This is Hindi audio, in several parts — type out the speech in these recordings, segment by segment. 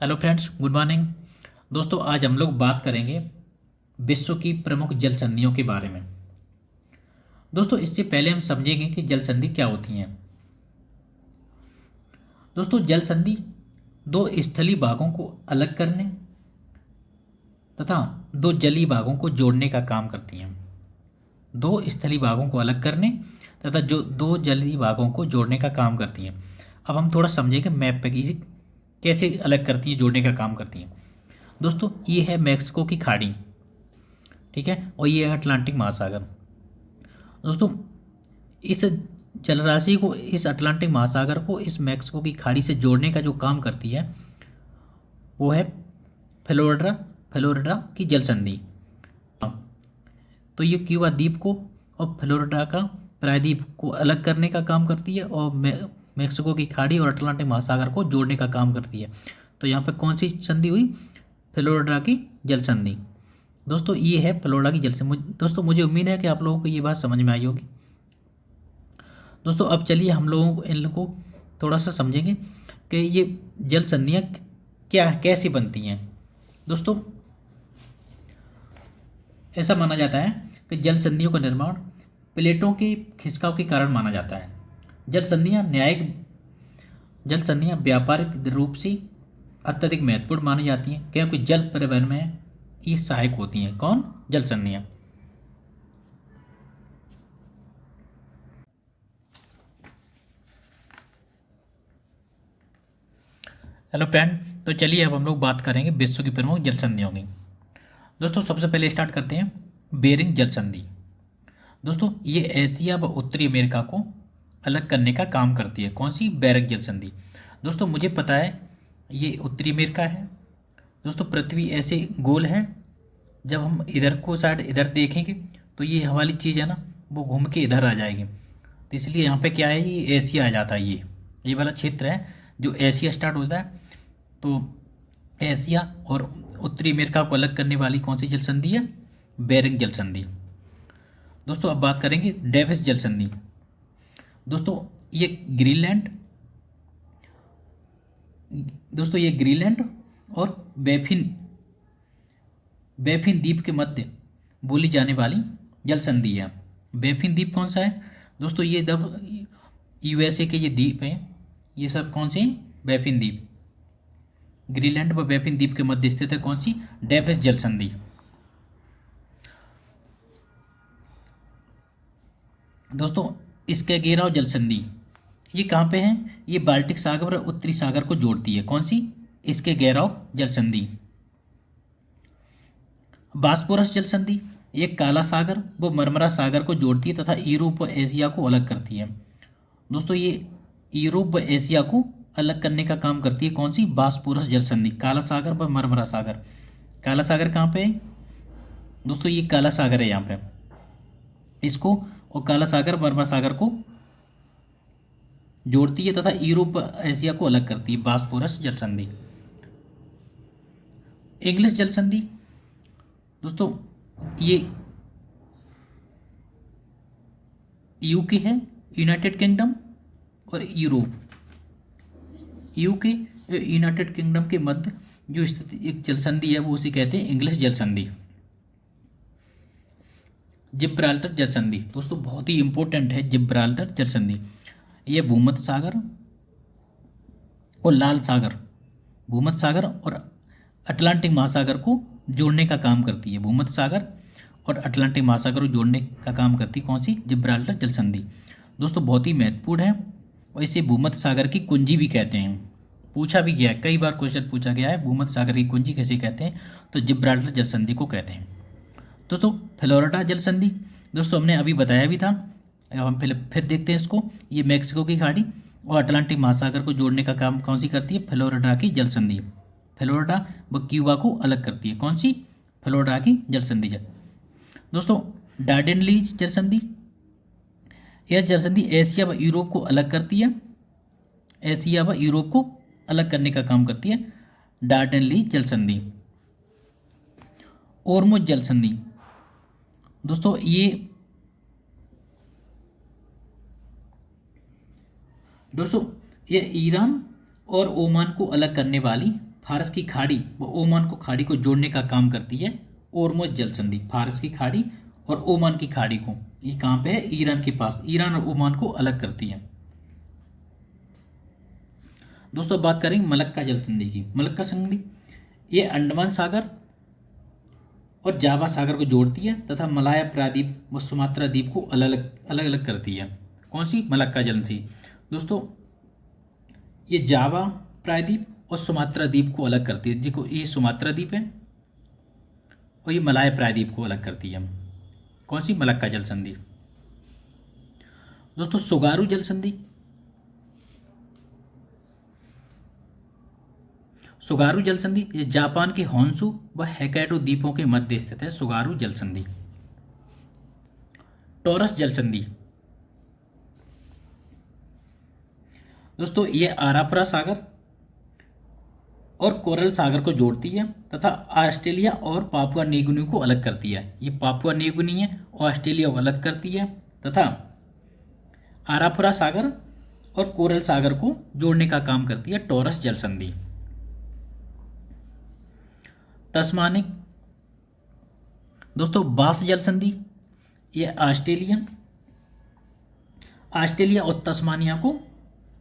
Hello friends, good morning. दोस्तों, आज हम लोग बात करेंगे विश्व की प्रमुख जल संधियों के बारे में। दोस्तों, इससे पहले हम समझेंगे कि जल संधि क्या होती हैं। दोस्तों, जल संधि दो स्थलीय भागों को अलग करने तथा दो जलीय भागों को जोड़ने का काम करती हैं। दो स्थलीय भागों को अलग करने तथा जो दो जलीय भागों को जोड़ने का काम करती हैं। अब हम थोड़ा समझेंगे मैप पे कि इसे कैसे अलग करती हैं, जोड़ने का काम करती हैं। दोस्तों, ये है मैक्सिको की खाड़ी, ठीक है, और ये है अटलांटिक महासागर। दोस्तों, इस जलराशि को, इस अटलांटिक महासागर को इस मैक्सिको की खाड़ी से जोड़ने का जो काम करती है वो है फ्लोरिडा फ्लोरिडा की जल संधि। तो ये क्यूबा द्वीप को और फ्लोरिडा का प्रायद्वीप को अलग करने का काम करती है और मैक्सिको की खाड़ी और अटलांटिक महासागर को जोड़ने का काम करती है। तो यहाँ पे कौन सी संधि हुई? फ्लोरिडा की जल संधि। दोस्तों, ये है फ्लोरिडा की जल संधि। दोस्तों, मुझे उम्मीद है कि आप लोगों को ये बात समझ में आई होगी। दोस्तों, अब चलिए हम लोगों को इन को थोड़ा सा समझेंगे कि ये जल संधियाँ क्या कैसे बनती हैं। दोस्तों, ऐसा माना जाता है कि जल संधियों का निर्माण प्लेटों के खिसकाव के कारण माना जाता है। जल संधियाँ जल संधियाँ व्यापारिक रूप से अत्यधिक महत्वपूर्ण मानी जाती हैं क्योंकि जल परिवहन में ये सहायक होती हैं। कौन? जल संधियाँ। हेलो फ्रेंड, तो चलिए अब हम लोग बात करेंगे विश्व की प्रमुख जल संधियों की। दोस्तों, सबसे पहले स्टार्ट करते हैं बेरिंग जल संधि। दोस्तों, ये एशिया व उत्तरी अमेरिका को अलग करने का काम करती है। कौन सी? बेरिंग जल संधि। दोस्तों, मुझे पता है ये उत्तरी अमेरिका है। दोस्तों, पृथ्वी ऐसे गोल है, जब हम इधर को साइड इधर देखेंगे तो ये हमारी चीज़ है ना, वो घूम के इधर आ जाएगी। तो इसलिए यहाँ पे क्या है, ये एशिया आ जाता है। ये वाला क्षेत्र है जो एशिया स्टार्ट होता है। तो एशिया और उत्तरी अमेरिका को अलग करने वाली कौन सी जल संधि है? बेरिंग जल संधि। दोस्तों, अब बात करेंगे डेविस जल संधि। दोस्तों, ये ग्रीनलैंड दोस्तों ये ग्रीनलैंड और बैफिन बैफिन द्वीप के मध्य बोली जाने वाली जल संधि है। बैफिन द्वीप कौन सा है? दोस्तों, ये यूएसए के ये द्वीप हैं। ये सब कौन से? बैफिन द्वीप। ग्रीनलैंड व बैफिन द्वीप के मध्य स्थित है कौन सी? डेविस जल संधि। दोस्तों, इसके घेराव जल संधि ये कहाँ पे है? ये बाल्टिक सागर और उत्तरी सागर को जोड़ती है। कौन सी? इसके घेराव जल संधि। बास्पोरस जल संधि ये काला सागर व मरमरा सागर को जोड़ती है तथा यूरोप व एशिया को अलग करती है। दोस्तों, ये यूरोप व एशिया को अलग करने का काम करती है। कौन सी? बास्पोरस जल संधि। काला सागर व मरमरा सागर। काला सागर कहाँ पे है? दोस्तों, ये काला सागर है यहाँ पे। इसको और काला सागर मरमरा सागर को जोड़ती है तथा यूरोप व एशिया को अलग करती है। बास्पोरस जल संधि। इंग्लिश जल संधि। दोस्तों, ये यूके है, यूनाइटेड किंगडम और यूरोप। यूके यूनाइटेड किंगडम के मध्य जो स्थित एक जल संधि है वो उसे कहते हैं इंग्लिश जल संधि। जिब्राल्टर जल संधि। दोस्तों, बहुत ही इंपॉर्टेंट है जिब्राल्टर जल संधि। यह भूमध्य सागर और लाल सागर, भूमध्य सागर और अटलांटिक महासागर को जोड़ने का काम करती है। भूमध्य सागर और अटलांटिक महासागर को जोड़ने का काम करती है कौन सी? जिब्राल्टर जल संधि। दोस्तों, बहुत ही महत्वपूर्ण है और इसे भूमध्य सागर की कुंजी भी कहते हैं। पूछा भी गया है, कई बार क्वेश्चन पूछा गया है, भूमध्य सागर की कुंजी कैसे कहते हैं? तो जिब्राल्टर जल संधि को कहते हैं। दोस्तों, फ्लोरिडा जल संधि। दोस्तों, हमने अभी बताया भी था, अब हम फिर देखते हैं इसको। ये मैक्सिको की खाड़ी और अटलांटिक महासागर को जोड़ने का काम कौन सी करती है? फ्लोरिडा की जल संधि। फ्लोरिडा व क्यूबा को अलग करती है। कौन सी? फ्लोरिडा की जल संधि। दोस्तों, डार्डेनलीज जल संधि। यह जल संधि एशिया व यूरोप को अलग करती है। एशिया व यूरोप को अलग करने का काम करती है डार्डेनलीज जल संधि। ओरमुज जल संधि। दोस्तों, ये ईरान और ओमान को अलग करने वाली फारस की खाड़ी व ओमान को खाड़ी को जोड़ने का काम करती है ओरमुज जल संधि। फारस की खाड़ी और ओमान की खाड़ी को, ये कहाँ पे है? ईरान के पास। ईरान और ओमान को अलग करती है। दोस्तों बात करेंगे मलक्का जल संधि की। मलक्का संधि ये अंडमान सागर और जावा सागर को जोड़ती है तथा मलाया प्रायद्वीप व सुमात्रा द्वीप को अलग अलग करती है। कौन सी? मलक्का जल संधि। दोस्तों ये जावा प्रायद्वीप और सुमात्रा द्वीप को अलग करती है। देखो ये सुमात्रा द्वीप है और ये मलाया प्रायद्वीप को अलग करती है। कौन सी? मलक्का जल संधि। दोस्तों सुगारू जल संधि। सुगारू जल संधि ये जापान के होन्शु व होक्काइडो द्वीपों के मध्य स्थित है। सुगारू जल संधि। टॉरस जल संधि। दोस्तों ये आरापरा सागर और कोरल सागर को जोड़ती है तथा ऑस्ट्रेलिया और पापुआ न्यू गिनी को अलग करती है। ये पापुआ न्यू गिनी है और ऑस्ट्रेलिया को अलग करती है तथा आरापुरा सागर और कोरल सागर को जोड़ने का काम करती है टॉरस जल संधि। तस्मानिक। दोस्तों बास जल संधि ये ऑस्ट्रेलिया और तस्मानिया को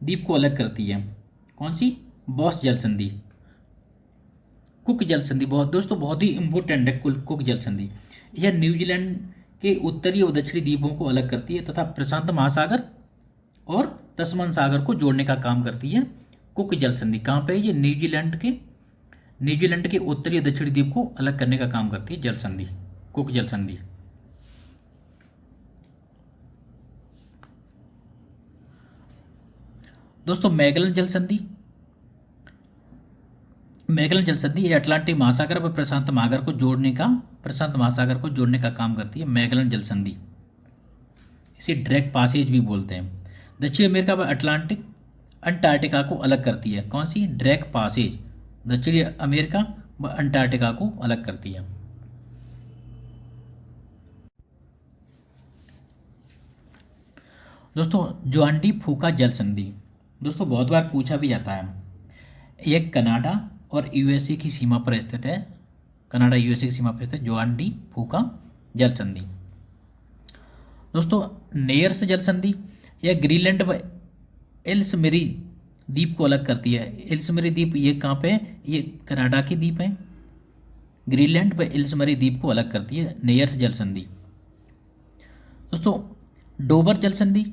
द्वीप को अलग करती है। कौन सी? बॉस जल संधि। कुक जल संधि दोस्तों बहुत ही इंपॉर्टेंट है। कुक जल संधि यह न्यूजीलैंड के उत्तरी और दक्षिणी द्वीपों को अलग करती है तथा प्रशांत महासागर और तस्मान सागर को जोड़ने का काम करती है। कुक जल संधि कहाँ पे है? ये न्यूजीलैंड के उत्तरी और दक्षिणी द्वीप को अलग करने का काम करती है जल संधि, कुक जल संधि। दोस्तों मैगलन जल संधि। मैगलन जल संधि ये अटलांटिक महासागर व प्रशांत महासागर को जोड़ने का काम करती है। मैगलन जल संधि इसे ड्रैक पासेज भी बोलते हैं। दक्षिण अमेरिका व अटलांटिक अंटार्कटिका को अलग करती है। कौन सी? ड्रैक पासेज दक्षिणी अमेरिका व अंटार्कटिका को अलग करती है। दोस्तों जोआंडी फूका जल संधि। दोस्तों बहुत बार पूछा भी जाता है। यह कनाडा और यूएसए की सीमा पर स्थित है। कनाडा यूएसए की सीमा पर स्थित जोआंडी फूका जल संधि। दोस्तों नेयर्स जल संधि यह ग्रीनलैंड व एल्समेरी द्वीप को अलग करती है। एल्समेरी द्वीप ये कहाँ पे है? ये कनाडा की द्वीप है। ग्रीनलैंड व एल्समेरी द्वीप को अलग करती है नेयर्स जल संधि। दोस्तों डोबर जल संधि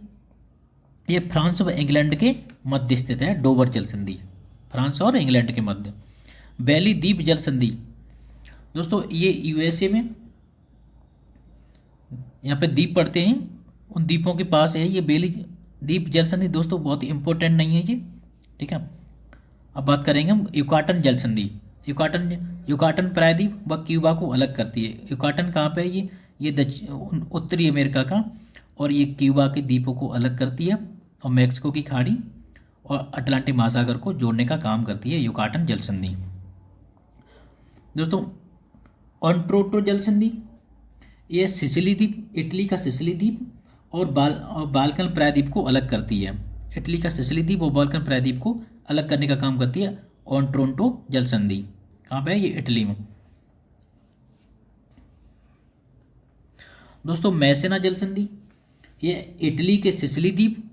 ये फ्रांस व इंग्लैंड के मध्य स्थित है। डोबर जल संधि फ्रांस और इंग्लैंड के मध्य। बैली द्वीप जल संधि दोस्तों ये यूएसए में यहाँ पे द्वीप पड़ते हैं, उन द्वीपों के पास है ये बेली द्वीप जल संधि। दोस्तों बहुत इंपॉर्टेंट नहीं है ये, ठीक है। अब बात करेंगे हम युकाटन जल संधि। युकाटन प्रायद्वीप व क्यूबा को अलग करती है। युकाटन कहाँ पे है? ये उत्तरी अमेरिका का, और ये क्यूबा के द्वीपों को अलग करती है और मैक्सिको की खाड़ी और अटलांटिक महासागर को जोड़ने का काम करती है युकाटन जल संधि। दोस्तों ऑन्ट्रोटो जल संधि ये सिसिली द्वीप, इटली का सिसिली द्वीप और बाल्कन प्रायद्वीप को अलग करती है। इटली का सिसिली द्वीप और बाल्कन प्रायद्वीप को अलग करने का काम करती है ऑन्ट्रोटो जल संधि। कहाँ पे है? ये इटली में। दोस्तों मैसेना जल संधि ये इटली के सिसिली द्वीप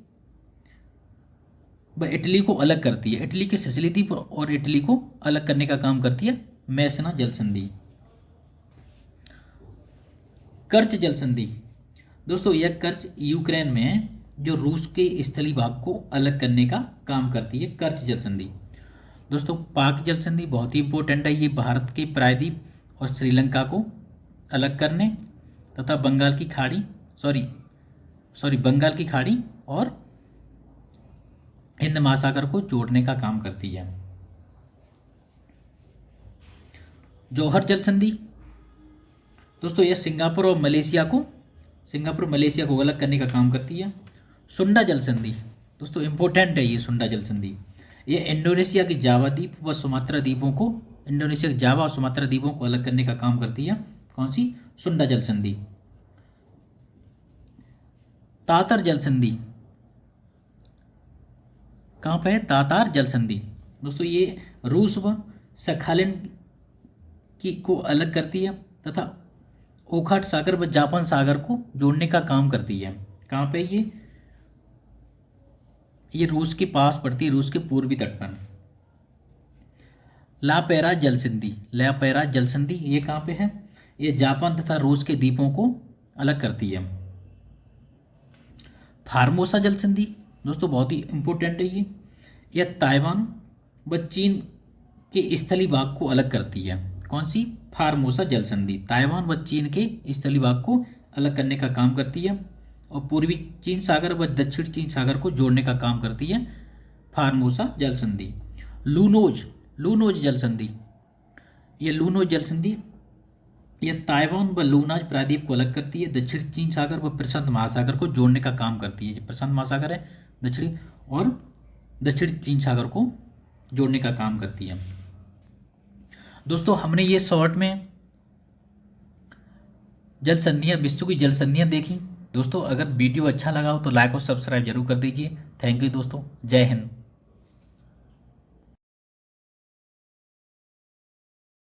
व इटली को अलग करती है। इटली के सिसिली द्वीप और इटली को अलग करने का काम करती है मैसेना जल संधि। कर्च जल संधि दोस्तों यह कर्च यूक्रेन में है, जो रूस के स्थलीय भाग को अलग करने का काम करती है कर्च जल संधि। दोस्तों पाक जल संधि बहुत ही इंपॉर्टेंट है। ये भारत के प्रायद्वीप और श्रीलंका को अलग करने तथा बंगाल की खाड़ी और हिंद महासागर को जोड़ने का काम करती है। जौहर जल संधि दोस्तों यह सिंगापुर और मलेशिया को अलग करने का काम करती है। सुंडा जल संधि दोस्तों इंपॉर्टेंट है ये सुंडा जल संधि। ये इंडोनेशिया के जावा द्वीप व सुमात्रा द्वीपों को अलग करने का काम करती है। कौन सी? सुंडा जल संधि। तातर जल संधि कहाँ पे है? तातार जल संधि दोस्तों ये रूस व सखालिन की को अलग करती है तथा ओखोट सागर व जापान सागर को जोड़ने का काम करती है। कहाँ पे ये रूस के पास पड़ती है, रूस के पूर्वी तट पर। लापेरा जल संधि, लापेरा जल संधि ये कहाँ पे है? ये जापान तथा रूस के द्वीपों को अलग करती है। फार्मोसा जल संधि दोस्तों बहुत ही इंपॉर्टेंट है ये। यह ताइवान व चीन के स्थली भाग को अलग करती है। कौन सी? फार्मोसा जल संधि ताइवान व चीन के स्थली भाग को अलग करने का काम करती है और पूर्वी चीन सागर व दक्षिण चीन सागर को जोड़ने का काम करती है फार्मोसा जल संधि। लूनोज, लूनोज जल संधि, यह लूनोज जल संधि यह ताइवान व लूनाज प्रायद्वीप को अलग करती है, दक्षिण चीन सागर व प्रशांत महासागर को जोड़ने का काम करती है। जो प्रशांत महासागर है दक्षिणी और दक्षिण चीन सागर को जोड़ने का काम करती है। दोस्तों हमने ये शॉर्ट में जल संधियाँ, विश्व की जल संधियाँ देखी। दोस्तों अगर वीडियो अच्छा लगा हो तो लाइक और सब्सक्राइब जरूर कर दीजिए। थैंक यू दोस्तों, जय हिंद।